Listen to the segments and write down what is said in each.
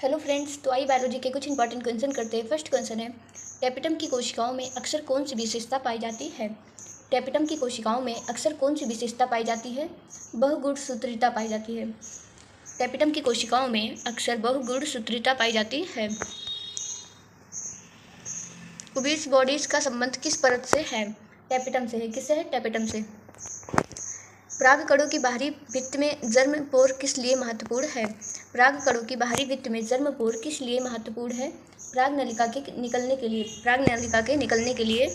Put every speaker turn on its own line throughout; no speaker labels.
Hello friends, तो आइए biology के कुछ इंपॉर्टेंट क्वेश्चन करते हैं। फर्स्ट क्वेश्चन है, टेपिटम की कोशिकाओं में अक्सर कौन सी विशेषता पाई जाती है? टेपिटम की कोशिकाओं में अक्सर कौन सी विशेषता पाई जाती है? बहुगुणसूत्रीता पाई जाती है। टेपिटम की कोशिकाओं में अक्सर बहुगुणसूत्रीता पाई जाती है। ओबीस बॉडीज का संबंध किस परत से है? टेपिटम से है। किससे है? टेपिटम से। परागकणों की बाहरी भित्ति में जर्मपोर किस लिए महत्वपूर्ण है? परागकणों की बाहरी भित्ति में जर्मपोर किस लिए महत्वपूर्ण है? परागनलिका के निकलने के लिए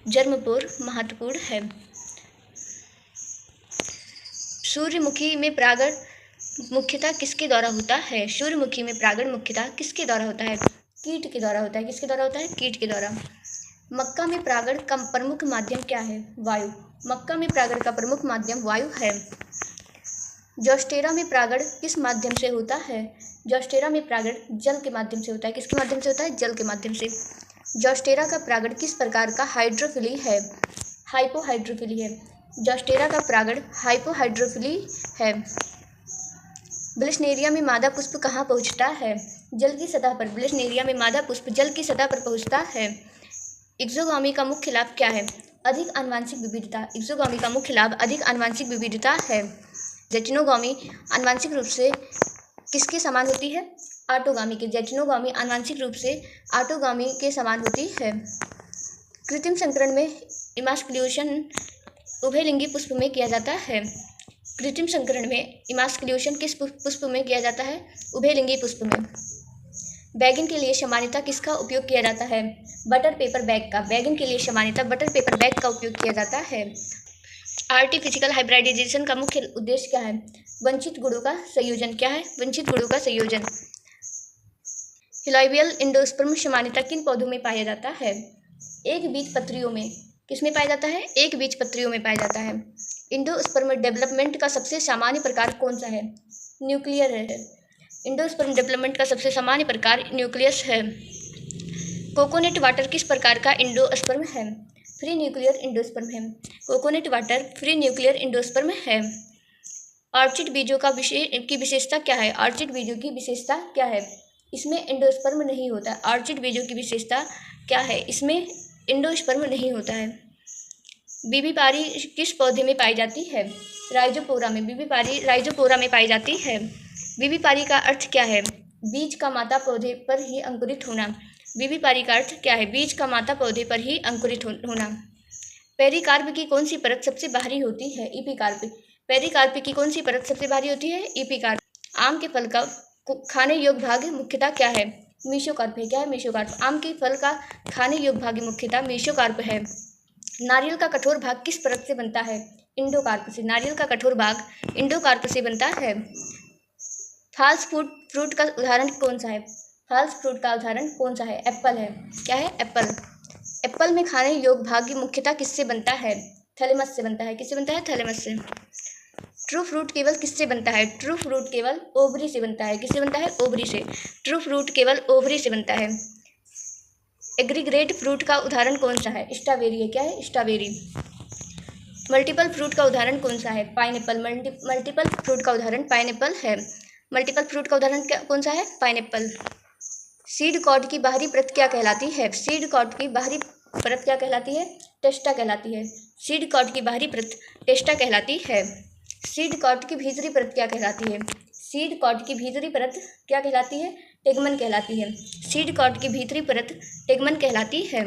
जर्मपोर महत्वपूर्ण है। सूर्यमुखी में परागण मुख्यतः किसके द्वारा होता है? सूर्यमुखी में परागण मुख्यतः किसके द्वारा होता है? कीट के द्वारा होता है। किसके द्वारा होता है? कीट के द्वारा। मक्का में परागण का प्रमुख माध्यम क्या है? वायु। मक्का में परागण का प्रमुख माध्यम वायु है। जोस्टेरा में परागण किस माध्यम से होता है? जोस्टेरा में परागण जल के माध्यम से होता है। किसके माध्यम से होता है? जल के माध्यम से। जोस्टेरा का परागण किस प्रकार का हाइड्रोफिली है? हाइपोहाइड्रोफिली है। जोस्टेरा का परागण हाइपोहाइड्रोफिली है। ब्लिस्नेरिया में मादा पुष्प कहाँ पहुँचता है? जल की सतह पर। ब्लिस्नेरिया में मादा पुष्प जल की सतह पर पहुँचता है। एक्सोगामी का मुख्य लाभ क्या है? अधिक आनुवांशिक विविधता। एक्सोगामी का मुख्य लाभ अधिक आनुवांशिक विविधता है। जेटिनोगामी आनुवांशिक रूप से किसके समान होती है? ऑटोगामी के। जेटिनोगामी आनुवांशिक रूप से ऑटोगामी के समान होती है। कृत्रिम संकरण में इमास्कुलेशन उभयलिंगी पुष्प में किया जाता है। कृत्रिम संकरण में इमास्कुलेशन किस पुष्प में किया जाता है? उभयलिंगी पुष्प में। बैगिंग के लिए सामान्यतः किसका उपयोग किया जाता है? बटर पेपर बैग का। बैगिंग के लिए सामान्यतः बटर पेपर बैग का उपयोग किया जाता है। आर्टिफिशियल हाइब्रिडाइजेशन का मुख्य उद्देश्य क्या है? वंचित गुणों का संयोजन। क्या है? वंचित गुणों का संयोजन। हिलोबियल एंडोस्पर्म सामान्यतः किन पौधों में पाया जाता है? एक बीज पत्रियों में। किसमें पाया जाता है? एक बीज पत्रियों में पाया जाता है। एंडोस्पर्म डेवलपमेंट का सबसे सामान्य प्रकार कौन सा है? न्यूक्लियर है। एंडोस्पर्म डेवलपमेंट का सबसे सामान्य प्रकार न्यूक्लियस है। कोकोनट वाटर किस प्रकार का एंडोस्पर्म है? फ्री न्यूक्लियर एंडोस्पर्म है। Coconut water free nuclear endosperm है। ऑर्चिड बीजों की विशेषता क्या है? ऑर्चिड बीजों की विशेषता क्या है? इसमें एंडोस्पर्म नहीं होता। ऑर्चिड बीजों की विशेषता क्या है? इसमें एंडोस्पर्म नहीं होता है। बीबीपारी किस पौधे में पाई जाती है? राइजोपोरा में। बीबीपारी राइजोपोरा में पाई जाती है। बीबीपारी का अर्थ क्या है? बीज का माता पौधे पर ही अंकुरित होना। बीबीपारी का अर्थ क्या है? बीज का माता पौधे पर ही अंकुरित होना। पेरिकार्प की कौन सी परत सबसे बाहरी होती है? एपिकार्प। पेरिकार्प की कौन सी परत सबसे बाहरी होती है? एपिकार्प। आम के फल का खाने योग्य भाग मुख्यतः क्या है? मेसोकार्प है। क्या है? मेसोकार्प। आम के फल का खाने योग्य भाग मुख्यतः मेसोकार्प है। नारियल का कठोर भाग किस परत से बनता है? इंडोकार्प से। नारियल का कठोर भाग इंडोकार्प से बनता है। फॉल्स फ्रूट का उदाहरण कौन सा है? फॉल्स फ्रूट का उदाहरण कौन सा है? एप्पल है। क्या है? एप्पल। एप्पल में खाने योग्य भाग मुख्यतः किससे बनता है? थैलेमस से बनता है। किससे बनता है? थैलेमस से। ट्रू फ्रूट केवल किससे बनता है? ट्रू फ्रूट केवल ओवरी से बनता है। किससे बनता है? ओवरी से। ट्रू फ्रूट केवल ओवरी से बनता है। एग्रीगेट फ्रूट का उदाहरण कौन सा है? स्ट्रॉबेरी है। क्या है? स्ट्रॉबेरी। मल्टीपल फ्रूट का उदाहरण कौन सा है? पाइनएप्पल। मल्टीपल फ्रूट का उदाहरण पाइनएप्पल है। मल्टीपल फ्रूट का उदाहरण कौन सा है? पाइनएप्पल। सीड कॉड की बाहरी परत क्या कहलाती है? सीड कॉड की बाहरी परत क्या कहलाती है? टेस्टा कहलाती है। सीड कॉड की बाहरी परत टेस्टा कहलाती है। सीड कॉड की भीतरी परत क्या कहलाती है? सीड कॉड की भीतरी परत क्या कहलाती है? टेगमन कहलाती है। सीड कॉड की भीतरी परत टेगमन कहलाती है।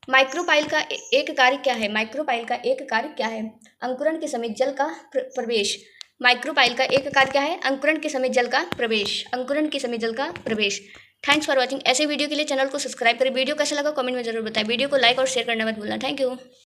माइक्रोपाइल का एक कार्य क्या है? माइक्रोपाइल का एक कार्य क्या है? अंकुरण के समय जल का प्रवेश। माइक्रोपाइल का एक कार्य क्या है? अंकुरण के समय जल का प्रवेश। अंकुरण के समय जल का प्रवेश। Thanks for watching. ऐसे वीडियो के लिए चैनल को सब्सक्राइब करें। वीडियो कैसा लगा कमेंट में जरूर बताएं। वीडियो को लाइक और शेयर करना मत भूलना। Thank you.